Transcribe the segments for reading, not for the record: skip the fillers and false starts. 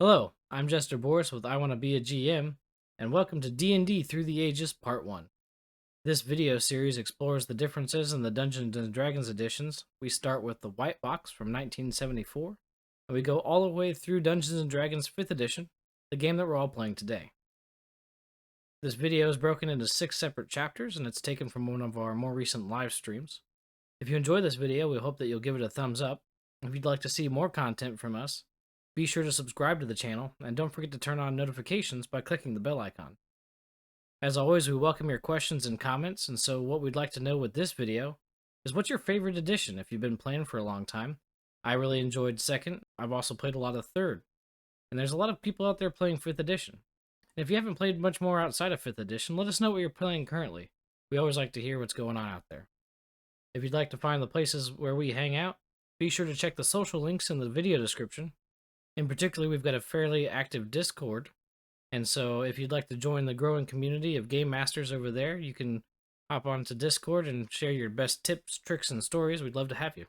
Hello, I'm Jester Borris with I Want to Be a GM, and welcome to D&D Through the Ages Part 1. This video series explores the differences in the Dungeons & Dragons editions. We start with the White Box from 1974, and we go all the way through Dungeons & Dragons 5th edition, the game that we're all playing today. This video is broken into 6 separate chapters, and it's taken from one of our more recent live streams. If you enjoy this video, we hope that you'll give it a thumbs up. If you'd like to see more content from us, be sure to subscribe to the channel, and don't forget to turn on notifications by clicking the bell icon. As always, we welcome your questions and comments, and so what we'd like to know with this video is what's your favorite edition if you've been playing for a long time. I really enjoyed 2nd, I've also played a lot of 3rd, and there's a lot of people out there playing 5th edition. And if you haven't played much more outside of 5th edition, let us know what you're playing currently. We always like to hear what's going on out there. If you'd like to find the places where we hang out, be sure to check the social links in the video description. In particular, we've got a fairly active Discord, and so if you'd like to join the growing community of game masters over there, you can hop onto Discord and share your best tips, tricks, and stories. We'd love to have you.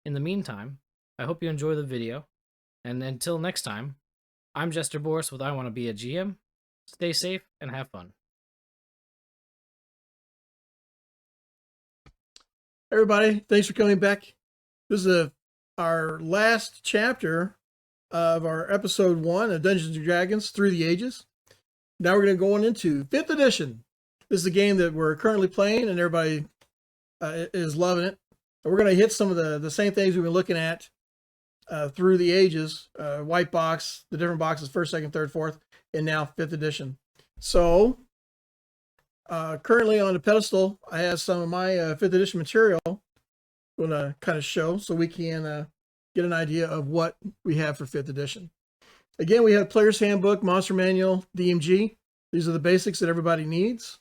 In the meantime, I hope you enjoy the video, and until next time, I'm Jester Borris with I Want to Be a GM. Stay safe and have fun. Everybody, thanks for coming back. This is our last chapter of our episode 1 of Dungeons & Dragons Through the Ages. Now we're going to go on into 5th edition. This is a game that we're currently playing and everybody is loving it. And we're going to hit some of the same things we've been looking at through the ages. White box, the different boxes, 1st, 2nd, 3rd, 4th, and now 5th edition. So currently on the pedestal, I have some of my 5th edition material going to kind of show so we can get an idea of what we have for 5th edition. Again, we have Player's Handbook, Monster Manual, DMG. These are the basics that everybody needs.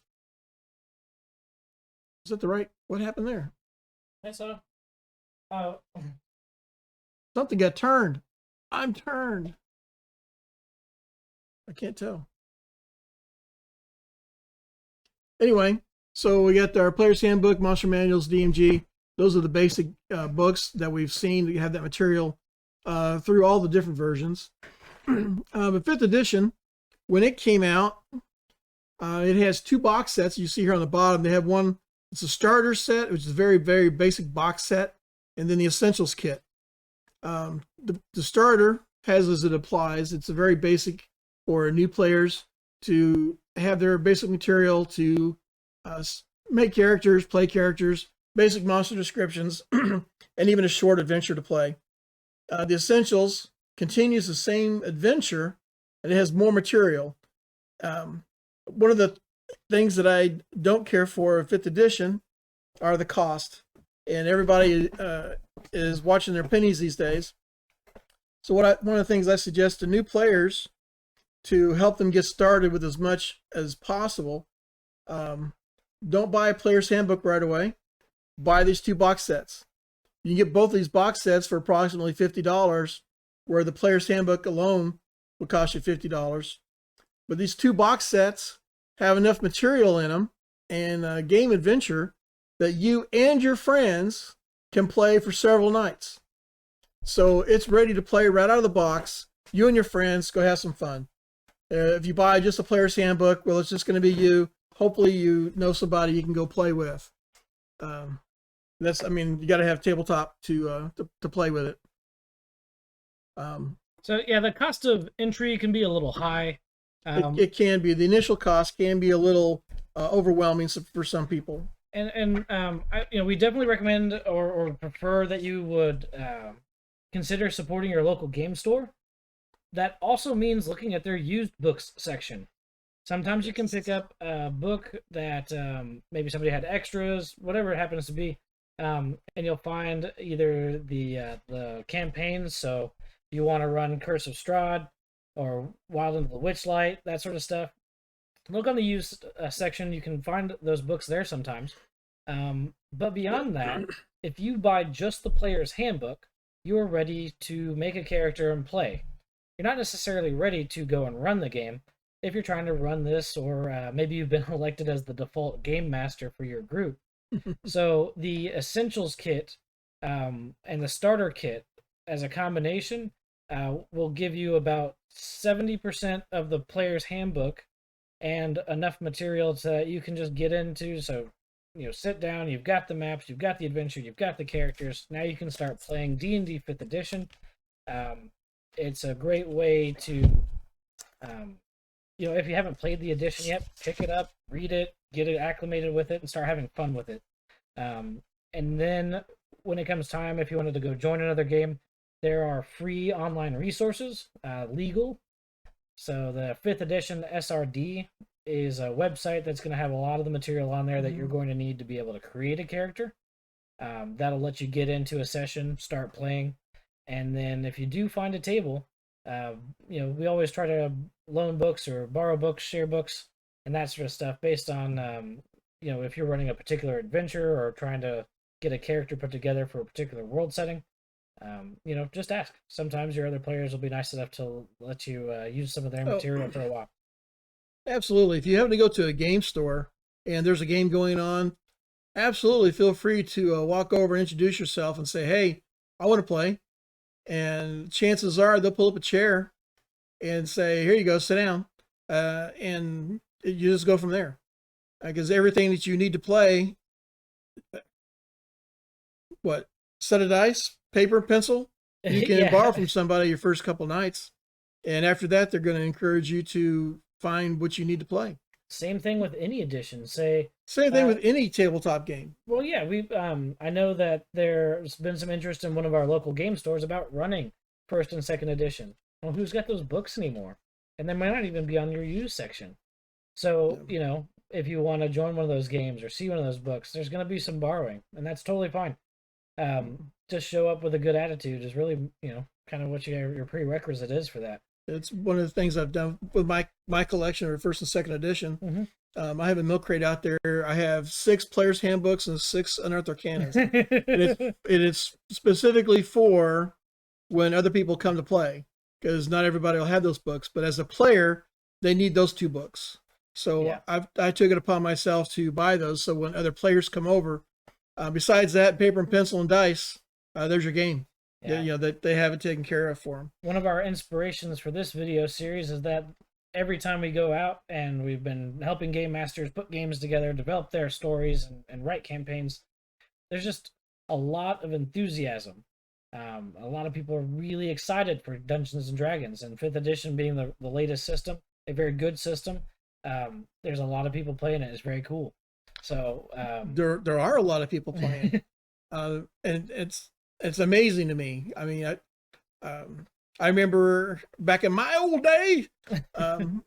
Is that the right? What happened there? Hey, so. Something got turned. I'm turned. I can't tell. Anyway, so we got our Player's Handbook, Monster Manuals, DMG. Those are the basic books that we've seen. We have that material through all the different versions. But 5th edition, when it came out, it has 2 box sets. You see here on the bottom, they have one. It's a starter set, which is a very, very basic box set, and then the Essentials kit. The starter has as it applies. It's a very basic for new players to have their basic material to make characters, play characters, basic monster descriptions, and even a short adventure to play. The Essentials continues the same adventure, and it has more material. One of the things that I don't care for 5th edition are the cost, and everybody is watching their pennies these days. So one of the things I suggest to new players to help them get started with as much as possible, don't buy a Player's Handbook right away. Buy these 2 box sets. You can get both these box sets for approximately $50, where the Player's Handbook alone would cost you $50. But these 2 box sets have enough material in them and game adventure that you and your friends can play for several nights. So it's ready to play right out of the box. You and your friends go have some fun. If you buy just a Player's Handbook, well, it's just going to be you. Hopefully you know somebody you can go play with. You got to have tabletop to play with it. So yeah, the cost of entry can be a little high. It can be. The initial cost can be a little overwhelming for some people. And we definitely recommend or prefer that you would consider supporting your local game store. That also means looking at their used books section. Sometimes you can pick up a book that maybe somebody had extras, whatever it happens to be, and you'll find either the campaigns. So if you want to run Curse of Strahd or Wild into the Witchlight, that sort of stuff, look on the used section. You can find those books there sometimes. But beyond that, if you buy just the Player's Handbook, you are ready to make a character and play. You're not necessarily ready to go and run the game. If you're trying to run this, or maybe you've been elected as the default game master for your group. So the Essentials kit and the starter kit as a combination will give you about 70% of the player's handbook and enough material that you can just get into. So, sit down, you've got the maps, you've got the adventure, you've got the characters. Now you can start playing D&D 5th edition. It's a great way to, if you haven't played the edition yet, pick it up, read it, get it acclimated with it, and start having fun with it. And then when it comes time, if you wanted to go join another game, there are free online resources, legal. So the 5th edition SRD is a website that's going to have a lot of the material on there that you're going to need to be able to create a character. That'll let you get into a session, start playing. And then if you do find a table, we always try to loan books or borrow books, share books, and that sort of stuff based on, if you're running a particular adventure or trying to get a character put together for a particular world setting. Just ask. Sometimes your other players will be nice enough to let you use some of their material for a while. Absolutely. If you happen to go to a game store and there's a game going on, absolutely feel free to walk over and introduce yourself and say, hey, I want to play. And chances are they'll pull up a chair and say, here you go, sit down. And you just go from there. Because everything that you need to play, set of dice, paper, pencil, you can borrow from somebody your first couple nights. And after that, they're going to encourage you to find what you need to play. Same thing with any edition. Same thing with any tabletop game. Well, yeah, I know that there's been some interest in one of our local game stores about running 1st and 2nd edition. Well, who's got those books anymore? And they might not even be on your used section. So, if you want to join one of those games or see one of those books, there's going to be some borrowing, and that's totally fine. Just show up with a good attitude is really, kind of what your prerequisite is for that. It's one of the things I've done with my collection of 1st and 2nd edition. Mm-hmm. I have a milk crate out there. I have 6 players' handbooks and 6 unearthed arcanas. And it's specifically for when other people come to play, because not everybody will have those books. But as a player, they need those 2 books. So I took it upon myself to buy those. So when other players come over, besides that, paper and pencil and dice, there's your game. Yeah. That they have it taken care of for them. One of our inspirations for this video series is that every time we go out, and we've been helping game masters put games together, develop their stories, and write campaigns, there's just a lot of enthusiasm. A lot of people are really excited for Dungeons and Dragons, and 5th edition being the latest system, a very good system. There's a lot of people playing it. It's very cool. So there are a lot of people playing, and it's amazing to me. I mean, I remember back in my old day,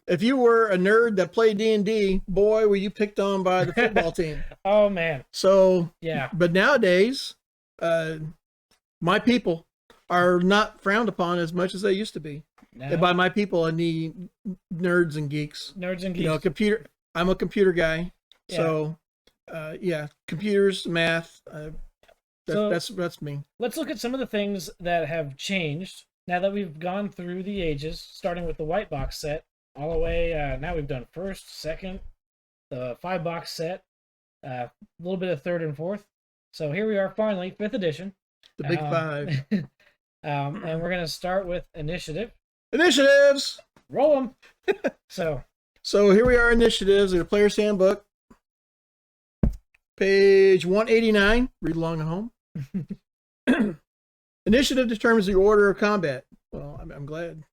if you were a nerd that played D&D, boy, were you picked on by the football team. Oh man. So yeah. But nowadays, my people are not frowned upon as much as they used to be. No. And by my people, I need nerds and geeks. Nerds and geeks. I'm a computer guy. Yeah. So, computers, math. That's me. Let's look at some of the things that have changed now that we've gone through the ages, starting with the white box set all the way. Now we've done 1st, 2nd, the 5-box set, a little bit of 3rd and 4th. So here we are, finally, 5th edition. The big 5. And we're going to start with initiative. Initiatives! Roll them! So here we are, initiatives, the player's handbook. Page 189. Read along at home. Initiative determines the order of combat. Well, I'm glad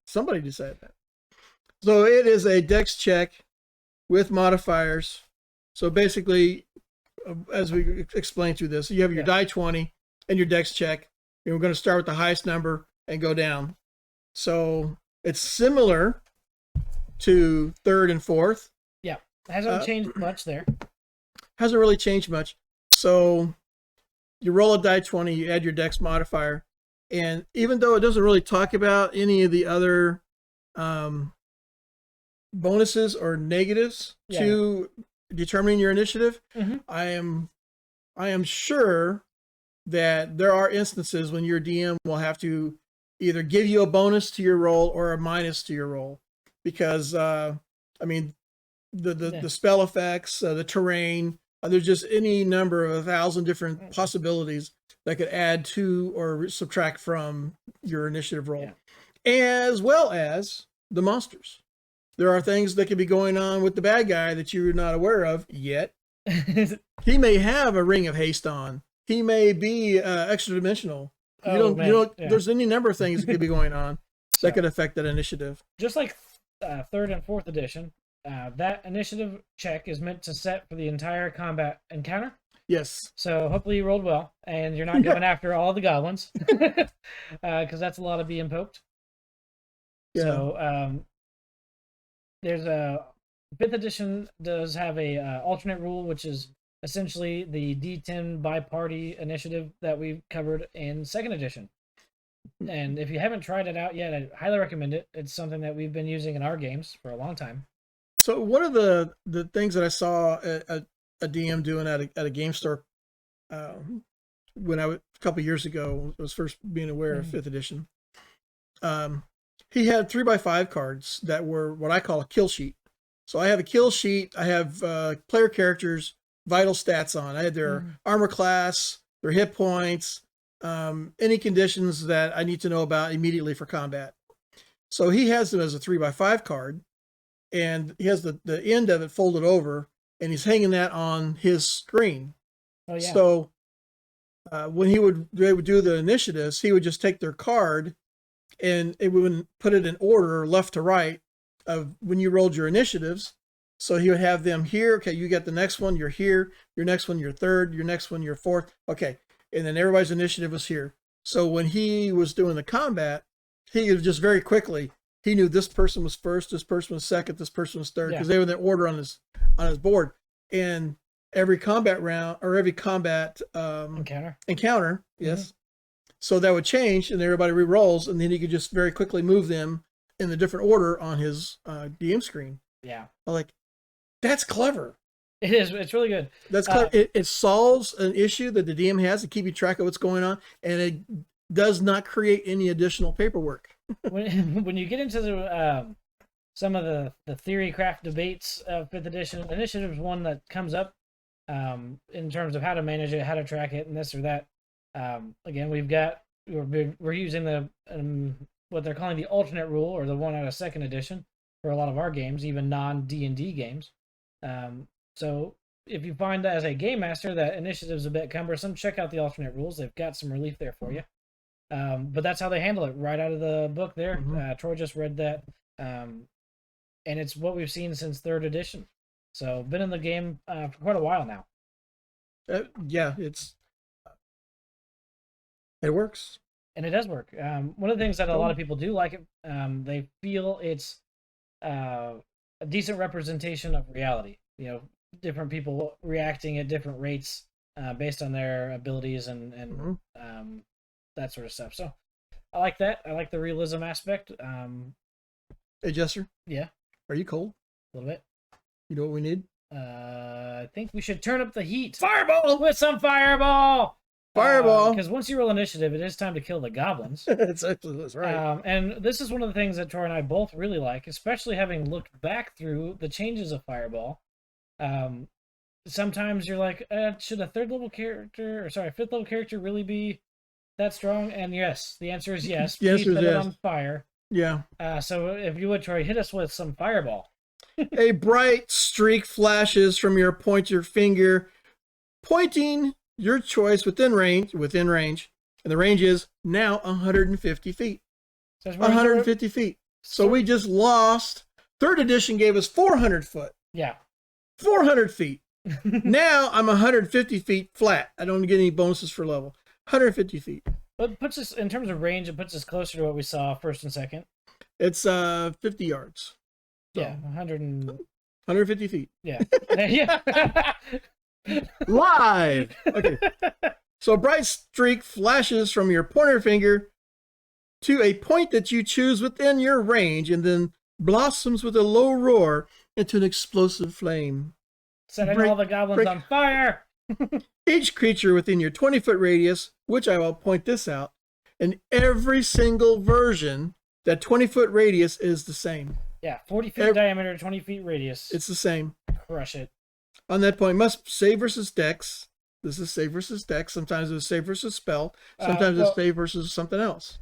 somebody decided that. So it is a dex check with modifiers. So basically, as we explained through this, you have your die 20 and your dex check. And we're going to start with the highest number and go down. So it's similar to 3rd and 4th. Yeah, it hasn't changed much there. Hasn't really changed much. So you roll a die 20, you add your dex modifier, and even though it doesn't really talk about any of the other bonuses or negatives to determining your initiative, I am sure that there are instances when your DM will have to either give you a bonus to your roll or a minus to your roll, because the spell effects, the terrain, there's just any number of 1,000 different possibilities that could add to or subtract from your initiative roll, Yeah. as well as the monsters. There are things that could be going on with the bad guy that you're not aware of yet. He may have a ring of haste on. He may be extra dimensional. There's any number of things that could be going on that could affect that initiative. Just like 3rd and 4th edition, that initiative check is meant to set for the entire combat encounter. Yes. So hopefully you rolled well, and you're not going after all the goblins, because that's a lot of being poked. Yeah. So there's a 5th edition does have a alternate rule, which is essentially the D10 by party initiative that we covered in 2nd edition. And if you haven't tried it out yet, I highly recommend it. It's something that we've been using in our games for a long time. So one of the things that I saw a DM doing at a game store when a couple years ago, I was first being aware of 5th edition. He had 3x5 cards that were what I call a kill sheet. So I have a kill sheet. I have player characters' vital stats on. I had their armor class, their hit points, any conditions that I need to know about immediately for combat. So he has them as a 3x5 card, and he has the end of it folded over, and he's hanging that on his screen. Oh, yeah. So when they would do the initiatives, he would just take their card, and it would put it in order, left to right, of when you rolled your initiatives. So he would have them here. Okay, you got the next one, you're here. Your next one, you're 3rd. Your next one, you're 4th. Okay, and then everybody's initiative was here. So when he was doing the combat, he was just very quickly, he knew this person was 1st, this person was 2nd, this person was 3rd, because they were in the order on his board. And every combat round or every combat encounter, yes. So that would change, and everybody re-rolls, and then he could just very quickly move them in the different order on his DM screen. Yeah. I'm like, that's clever. It is. It's really good. That's clever. It solves an issue that the DM has to keep you track of what's going on, and it does not create any additional paperwork. when you get into some of the theory craft debates of 5th edition, initiative is one that comes up in terms of how to manage it, how to track it, and this or that. Again, we're using the what they're calling the alternate rule, or the one out of 2nd edition, for a lot of our games, even non-D&D games. So if you find as a game master that initiative's a bit cumbersome, check out the alternate rules. They've got some relief there for you. But that's how they handle it right out of the book there. Troy just read that. And it's what we've seen since 3rd edition. So been in the game for quite a while now. Yeah, it works. And it does work. One of the things that a lot of people do like it, they feel it's a decent representation of reality. You know, different people reacting at different rates based on their abilities and that sort of stuff. So I like that. I like the realism aspect. Hey, Jester. Yeah? Are you cold? A little bit. You know what we need? I think we should turn up the heat. Fireball! With some fireball! Fireball! Because once you roll initiative, it is time to kill the goblins. That's right. And this is one of the things that Troy and I both really like, especially having looked back through the changes of Fireball. Sometimes you're like, should a 5th level character really be that strong? And yes, the answer is yes. Yes, Please set it on fire. Yeah. So if you would, Troy, hit us with some Fireball. A bright streak flashes from your pointer finger, pointing your choice within range, and the range is now 150 feet. So 150 feet. So we just lost. 3rd edition gave us 400 foot. Yeah. 400 feet. Now I'm 150 feet flat. I don't get any bonuses for level. 150 feet. But it puts us, in terms of range, it puts us closer to what we saw 1st and 2nd. It's 50 yards. So, yeah, 150 feet. Yeah. Yeah. Live. Okay. So a bright streak flashes from your pointer finger to a point that you choose within your range, and then blossoms with a low roar into an explosive flame. Setting all the goblins on fire! Each creature within your 20-foot radius, which I will point this out, in every single version, that 20-foot radius is the same. Yeah, 40 feet diameter, 20 feet radius. It's the same. Crush it. On that point, must save versus Dex. This is save versus deck. Sometimes it's save versus spell. Sometimes it's save versus something else.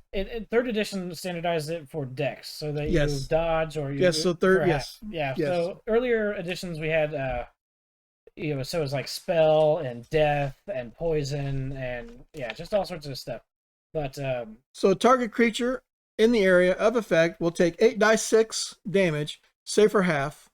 Third edition standardized it for decks, so that you Yes. dodge or you. Yes, so third, yes. Yeah. Yes. So earlier editions we had so it was like spell and death and poison and just all sorts of stuff. But so target creature in the area of effect will take 8d6 damage, save for half.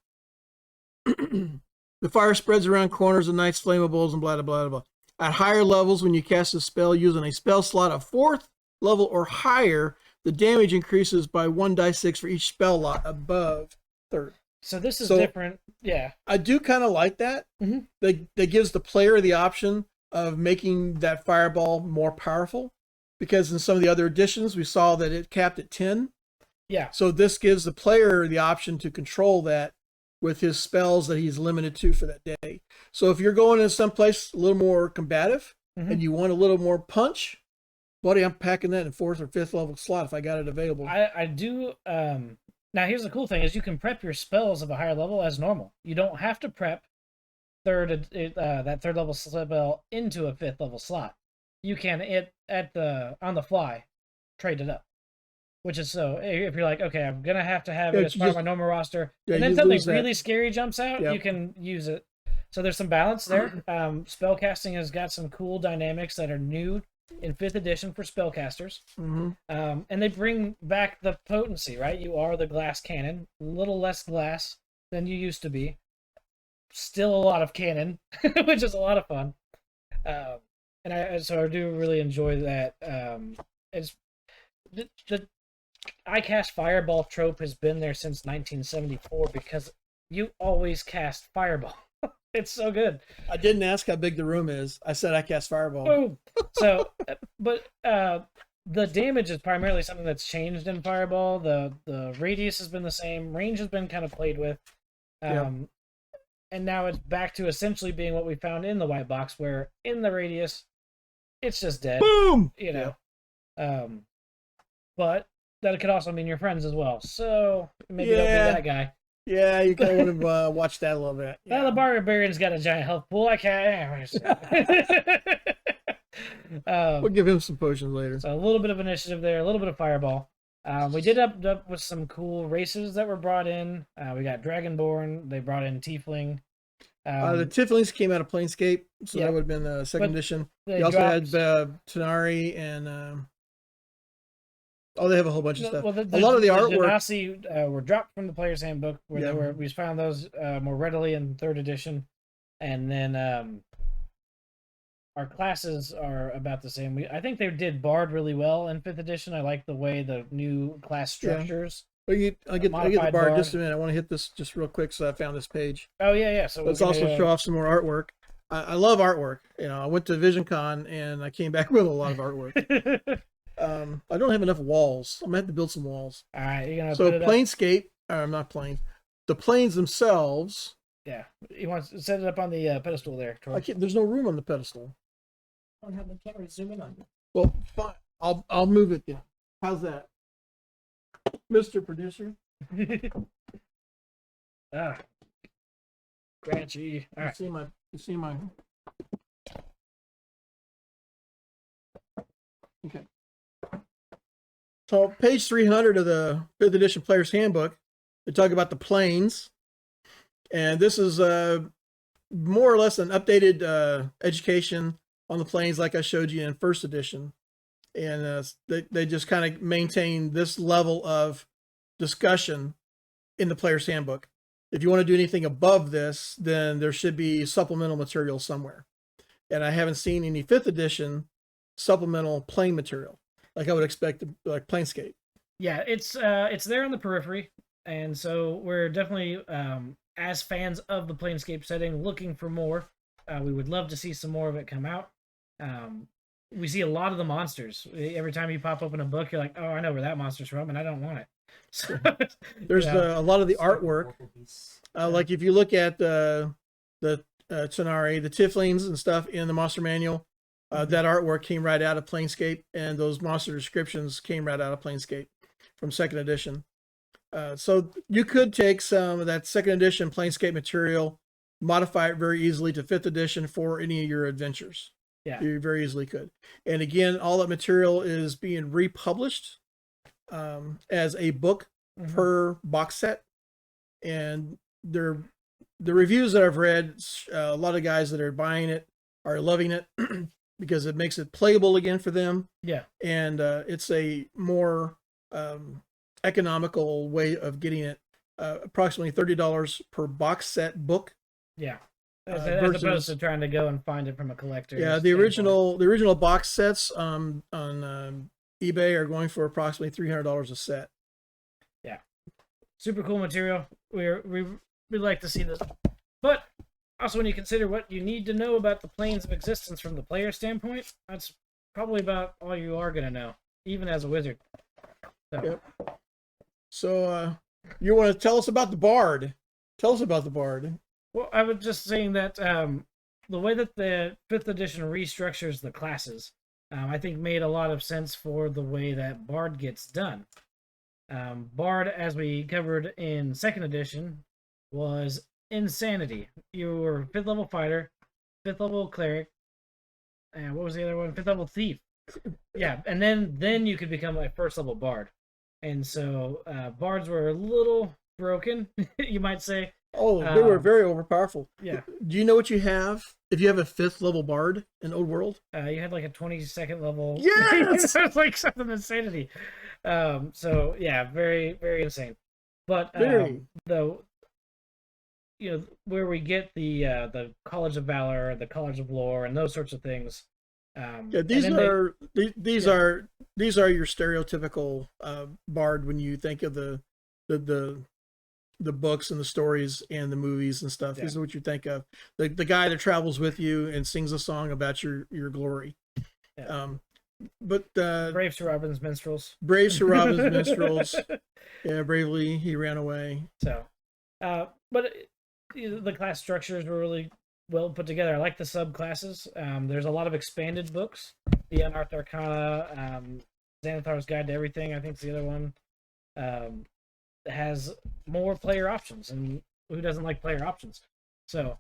The fire spreads around corners and nights, flammables, and blah, blah, blah, blah. At higher levels, when you cast a spell using a spell slot of 4th level or higher, the damage increases by 1d6 for each spell lot above 3rd. So this is different. Yeah. I do kind of like that. Mm-hmm. That gives the player the option of making that fireball more powerful, because in some of the other editions, we saw that it capped at 10. Yeah. So this gives the player the option to control that with his spells that he's limited to for that day. So if you're going in someplace a little more combative and you want a little more punch, buddy, I'm packing that in 4th or 5th level slot if I got it available. I do. Now here's the cool thing: is you can prep your spells of a higher level as normal. You don't have to prep that 3rd level spell into a 5th level slot. You can on the fly trade it up. Which is so, if you're like, okay, I'm going to have it as part of my normal roster, and then something really scary jumps out, you can use it. So there's some balance there. Spellcasting has got some cool dynamics that are new in 5th edition for spellcasters. And they bring back the potency, right? You are the glass cannon, a little less glass than you used to be. Still a lot of cannon, which is a lot of fun. And I do really enjoy that. It's the I cast Fireball trope has been there since 1974 because you always cast Fireball. It's so good. I didn't ask how big the room is. I said I cast Fireball. Boom. So, but the damage is primarily something that's changed in Fireball. The radius has been the same. Range has been kind of played with. And now it's back to essentially being what we found in the white box, where in the radius, it's just dead. Boom! But that could also mean your friends as well. So maybe don't be that guy. Yeah, you kind of want to watch that a little bit. Yeah. The Barbarian's got a giant health pool. I can't. We'll give him some potions later. So a little bit of initiative there, a little bit of Fireball. We did up with some cool races that were brought in. We got Dragonborn. They brought in Tiefling. The Tieflings came out of Planescape, so that would have been the 2nd edition. You also had Tenari and... they have a whole bunch of stuff. Well, a lot of the artwork... Genasi were dropped from the Player's Handbook, where we found those more readily in 3rd edition. And then our classes are about the same. I think they did Bard really well in 5th edition. I like the way the new class structures. I'll get the Bard just a minute. I want to hit this just real quick, so I found this page. Oh, yeah. So let's also show off some more artwork. I love artwork. I went to VisionCon, and I came back with a lot of artwork. I don't have enough walls. I'm gonna have to build some walls. All right, you're gonna. So Planescape, not planes. The planes themselves. Yeah, you want to set it up on the pedestal there, Troy. There's no room on the pedestal. I don't have the camera zoom in on you. Well, fine. I'll move it. Yeah. How's that, Mr. Producer? Crunchy. All right. You see my. Okay. So page 300 of the 5th edition Player's Handbook, they talk about the planes. And this is more or less an updated education on the planes like I showed you in 1st edition. And they just kind of maintain this level of discussion in the Player's Handbook. If you want to do anything above this, then there should be supplemental material somewhere. And I haven't seen any 5th edition supplemental plane material like I would expect, like Planescape. Yeah, it's there on the periphery, and so we're definitely as fans of the Planescape setting looking for more. We would love to see some more of it come out. We see a lot of the monsters. Every time you pop open a book, you're like, oh, I know where that monster's from, and I don't want it. So, there's a lot of the artwork. Like if you look at the Tenari, the Tieflings and stuff in the Monster Manual, that artwork came right out of Planescape, and those monster descriptions came right out of Planescape from 2nd edition. So you could take some of that 2nd edition Planescape material modify it very easily to 5th edition for any of your adventures. Yeah. You very easily could. And again, all that material is being republished as a book per box set. And the reviews that I've read, a lot of guys that are buying it are loving it because it makes it playable again for them. Yeah. And it's a more economical way of getting it. Approximately $30 per box set book. Yeah. As opposed to trying to go and find it from a collector. Yeah, the original box sets on eBay are going for approximately $300 a set. Yeah, super cool material. We like to see this, but also when you consider what you need to know about the planes of existence from the player standpoint, that's probably about all you are going to know, even as a wizard. So. Yep. So you want to tell us about the Bard? Tell us about the Bard. Well, I was just saying that the way that the 5th edition restructures the classes, I think made a lot of sense for the way that Bard gets done. Bard, as we covered in 2nd edition, was insanity. You were 5th level fighter, 5th level cleric, and what was the other one? 5th level thief. Yeah, and then you could become a 1st level Bard. And so Bards were a little broken, you might say. Oh, they were very overpowerful. Yeah. Do you know what you have if you have a 5th level Bard in Old World? You had like a 22nd level. Yes! It's like something insanity. So yeah, very, very insane. But where we get the College of Valor, the College of Lore, and those sorts of things. These are your stereotypical Bard when you think of the books and the stories and the movies and stuff. Yeah. These are what you think of. The guy that travels with you and sings a song about your glory. Yeah. But Brave Sir Robin's minstrels. Brave Sir Robin's minstrels. Yeah, bravely he ran away. So, but the class structures were really well put together. I like the subclasses. There's a lot of expanded books. The Unearthed Arcana, Xanathar's Guide to Everything, I think is the other one. Has more player options, and who doesn't like player options? So,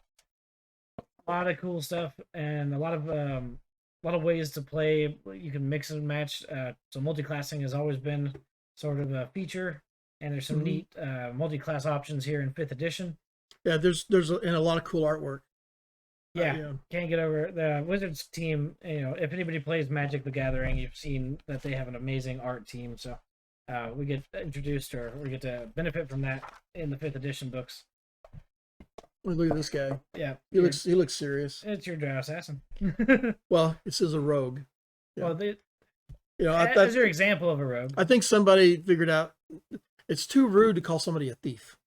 a lot of cool stuff, and a lot of ways to play. You can mix and match. So multi-classing has always been sort of a feature, and there's some neat multi-class options here in 5th edition. Yeah, there's and a lot of cool artwork. Yeah, can't get over the Wizards team. If anybody plays Magic the Gathering, you've seen that they have an amazing art team. So we get introduced, or we get to benefit from that in the 5th edition books. Look at this guy. Yeah, he looks serious. It's your Drow Assassin. Well, it says a rogue. Yeah. Well, that's as your example of a rogue. I think somebody figured out it's too rude to call somebody a thief.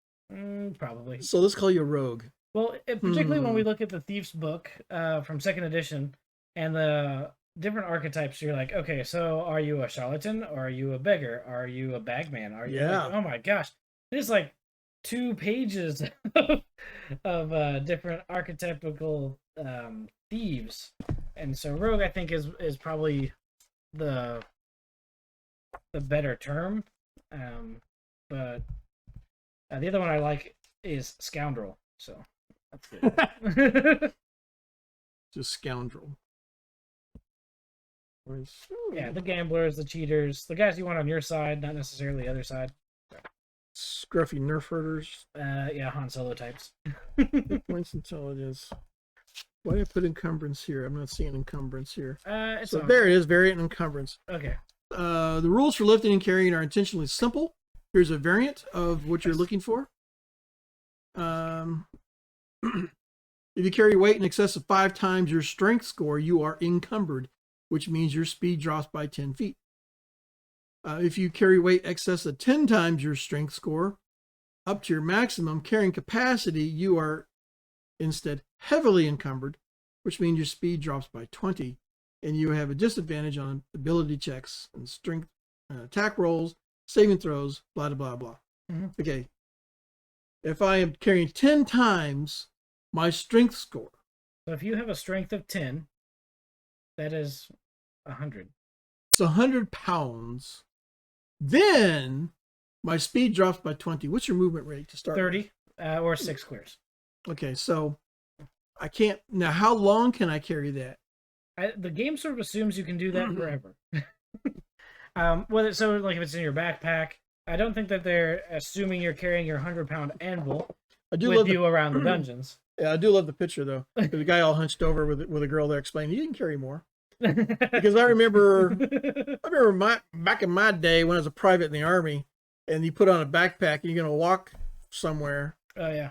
Probably. So let's call you a rogue. Well, particularly when we look at the Thief's book from 2nd edition and the different archetypes, you're like, okay, so are you a charlatan, or are you a beggar? Are you a bagman? Are you oh my gosh. There's like 2 pages of different archetypical thieves. And so rogue, I think, is probably the better term. But the other one I like is scoundrel. So that's good. Just scoundrel. Yeah, the gamblers, the cheaters, the guys you want on your side, not necessarily the other side. Scruffy nerf herders. Yeah, Han Solo types. Points intelligence. Why did I put encumbrance here? I'm not seeing encumbrance here. So there it is, variant encumbrance. Okay. The rules for lifting and carrying are intentionally simple. Here's a variant of what you're looking for. If you carry weight in excess of 5 times your strength score, you are encumbered, which means your speed drops by 10 feet. If you carry weight excess of 10 times your strength score, up to your maximum carrying capacity, you are instead heavily encumbered, which means your speed drops by 20, and you have a disadvantage on ability checks and strength attack rolls, saving throws, blah, blah, blah. Okay. If I am carrying 10 times my strength score. So if you have a strength of 10, that is 100. It's 100 pounds. Then my speed drops by 20. What's your movement rate to start? 30 or 6 squares. Okay, so I can't now. How long can I carry that? The game sort of assumes you can do that forever. Whether so like if it's in your backpack, I don't think that they're assuming you're carrying your 100-pound anvil with you around the dungeons. Yeah, I do love the picture though. The guy all hunched over with a girl there explaining, "You can carry more." Because I remember back in my day when I was a private in the Army, and you put on a backpack and you're going to walk somewhere. Oh yeah.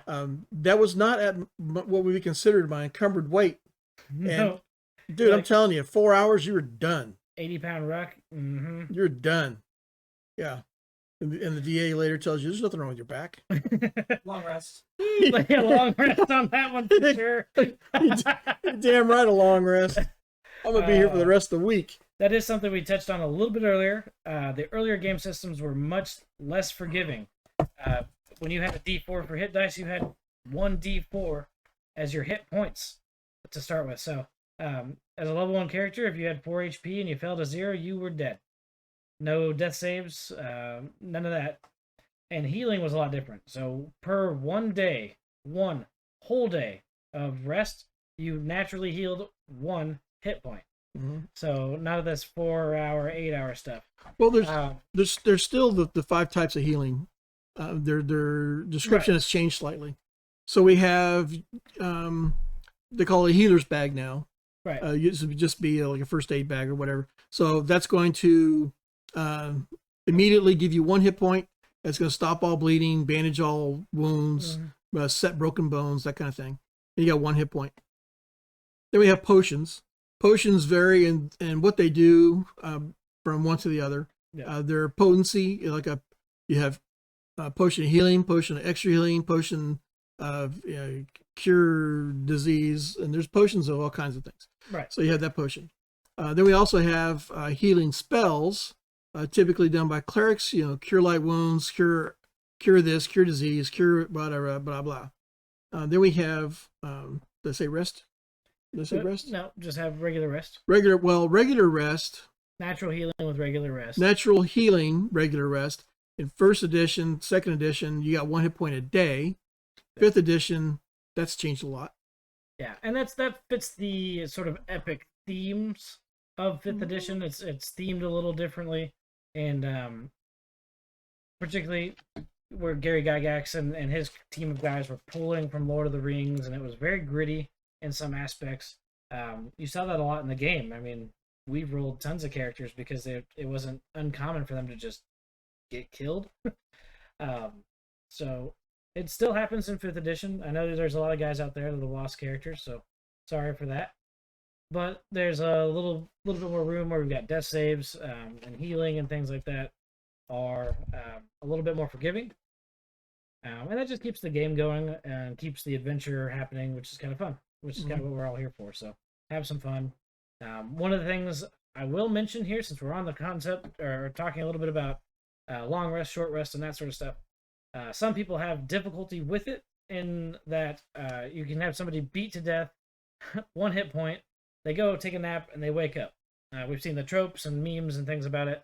That was not at what would be considered my encumbered weight. No. And dude, I'm telling you, 4 hours, you were done. 80-pound ruck. Mm-hmm. You're done. Yeah. And the DA later tells you there's nothing wrong with your back. Long rest. Like a long rest on that one for sure. You're damn right, a long rest. I'm gonna be here for the rest of the week. That is something we touched on a little bit earlier. The earlier game systems were much less forgiving. When you had a D4 for hit dice, you had one D4 as your hit points to start with. So, as a level 1 character, if you had 4 HP and you fell to 0, you were dead. No death saves, none of that. And healing was a lot different. So, per one whole day of rest, you naturally healed 1 hit point. Mm-hmm. So none of this 4-hour, 8-hour stuff. Well, there's still the 5 types of healing. Their description has changed slightly. So we have they call it a healer's bag now. Right. It used to just be like a first aid bag or whatever. So that's going to immediately give you 1 hit point. That's going to stop all bleeding, bandage all wounds, set broken bones, that kind of thing. And you got 1 hit point. Then we have potions. Potions vary in what they do from one to the other. Yeah. Their potency, you have potion of healing, potion of extra healing, potion of cure disease, and there's potions of all kinds of things. Right. So you have that potion. Then we also have healing spells, typically done by clerics. Cure light wounds, cure this, cure disease, cure blah blah blah. Then we have let's say rest. Let's say rest. No, just have regular rest. Regular rest. Natural healing with regular rest. Natural healing, regular rest. In 1st edition, 2nd edition, you got 1 hit point a day. 5th edition, that's changed a lot. Yeah, and that fits the sort of epic themes of 5th edition. It's themed a little differently, and particularly where Gary Gygax and his team of guys were pulling from Lord of the Rings, and it was very gritty in some aspects. You saw that a lot in the game. I mean, we've rolled tons of characters because it wasn't uncommon for them to just get killed. So it still happens in 5th edition. I know there's a lot of guys out there that have lost characters, so sorry for that. But there's a little bit more room where we've got death saves and healing and things like that are a little bit more forgiving. And that just keeps the game going and keeps the adventure happening, which is kind of fun, which is kind of what we're all here for. So have some fun. One of the things I will mention here, since we're on the concept or talking a little bit about long rest, short rest, and that sort of stuff, some people have difficulty with it in that you can have somebody beat to death, 1 hit point, they go take a nap, and they wake up. We've seen the tropes and memes and things about it.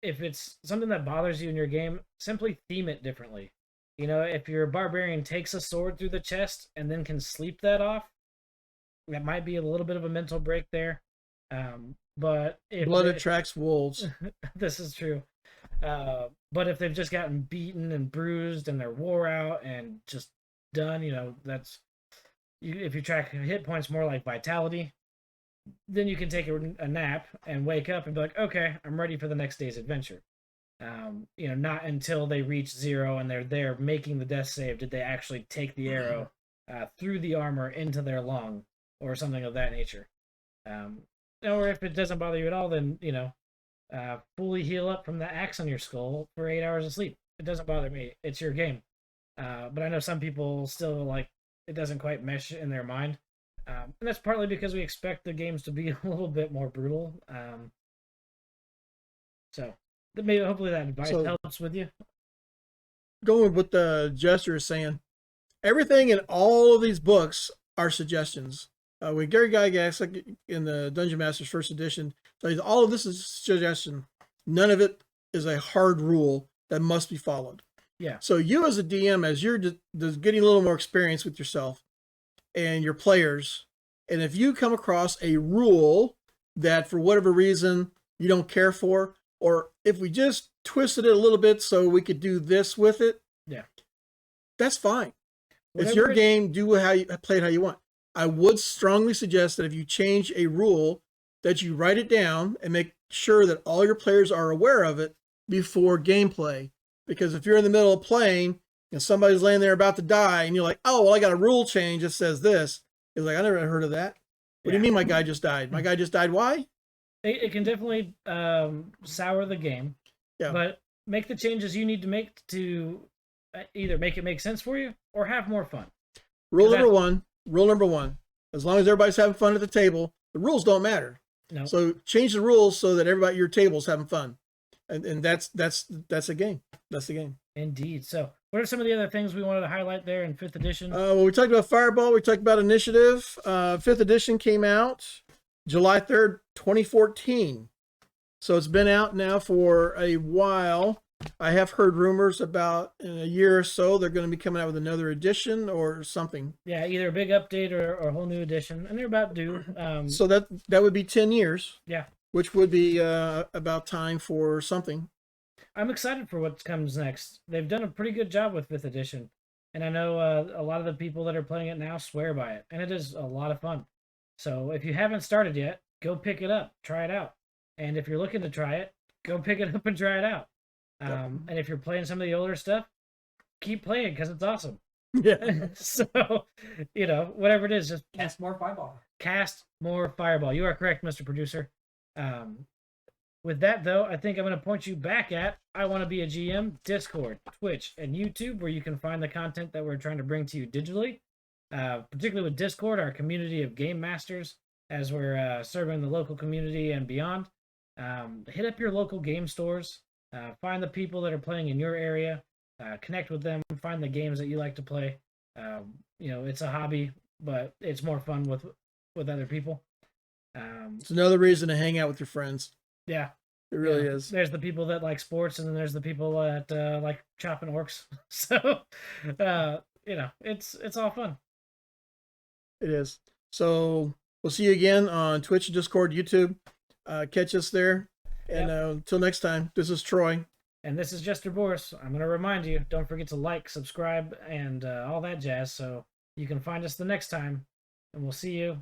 If it's something that bothers you in your game, simply theme it differently. If your barbarian takes a sword through the chest and then can sleep that off, that might be a little bit of a mental break there. But if blood attracts wolves. This is true. But if they've just gotten beaten and bruised and they're wore out and just done, that's if you track hit points more like vitality, then you can take a nap and wake up and be like, okay, I'm ready for the next day's adventure. Not until they reach 0 and they're there making the death save did they actually take the arrow through the armor into their lung or something of that nature. Or if it doesn't bother you at all, then fully heal up from the axe on your skull for 8 hours of sleep. It doesn't bother me. It's your game. But I know some people still it doesn't quite mesh in their mind. And that's partly because we expect the games to be a little bit more brutal. So maybe hopefully that advice helps with you. Going with what the Jester is saying, everything in all of these books are suggestions. With Gary Gygax in the Dungeon Master's 1st edition, so all of this is suggestion. None of it is a hard rule that must be followed. Yeah. So you as a DM, as you're just getting a little more experience with yourself, and your players. And if you come across a rule that for whatever reason you don't care for, or if we just twisted it a little bit so we could do this with it, Yeah. that's fine. It's Whatever your game. Do how you play it how you want. I would strongly suggest that if you change a rule, that you write it down and make sure that all your players are aware of it before gameplay. Because if you're in the middle of playing and somebody's laying there about to die and you're like, oh, well, I got a rule change that says this. It's like, I never heard of that. What do you mean my guy just died? My guy just died. Why? It can definitely sour the game. Yeah. But make the changes you need to make to either make it make sense for you or have more fun. Rule number one. As long as everybody's having fun at the table, the rules don't matter. No. So change the rules so that everybody at your table's having fun. And that's a game. That's the game. Indeed. So what are some of the other things we wanted to highlight there in 5th edition? Well, we talked about Fireball. We talked about Initiative. 5th edition came out July 3rd, 2014. So it's been out now for a while. I have heard rumors about in a year or so they're going to be coming out with another edition or something. Yeah, either a big update or a whole new edition, and they're about due. So that would be 10 years. Yeah. Which would be about time for something. I'm excited for what comes next. They've done a pretty good job with 5th edition, and I know a lot of the people that are playing it now swear by it, and it is a lot of fun. So if you haven't started yet, go pick it up, try it out. And if you're looking to try it, go pick it up and try it out. And if you're playing some of the older stuff, keep playing because it's awesome. Yeah. So, whatever it is, just cast more fireball. Cast more fireball. You are correct, Mr. Producer. With that, though, I think I'm going to point you back at I Want to Be a GM, Discord, Twitch, and YouTube, where you can find the content that we're trying to bring to you digitally. Particularly with Discord, our community of game masters, as we're serving the local community and beyond. Hit up your local game stores. Find the people that are playing in your area. Connect with them. Find the games that you like to play. It's a hobby, but it's more fun with other people. It's another reason to hang out with your friends. Yeah, it really is. There's the people that like sports, and then there's the people that like chopping orcs. So, it's all fun. It is. So we'll see you again on Twitch, Discord, YouTube. Catch us there. And until next time, this is Troy. And this is Jester Borris. I'm going to remind you, don't forget to like, subscribe, and all that jazz, so you can find us the next time. And we'll see you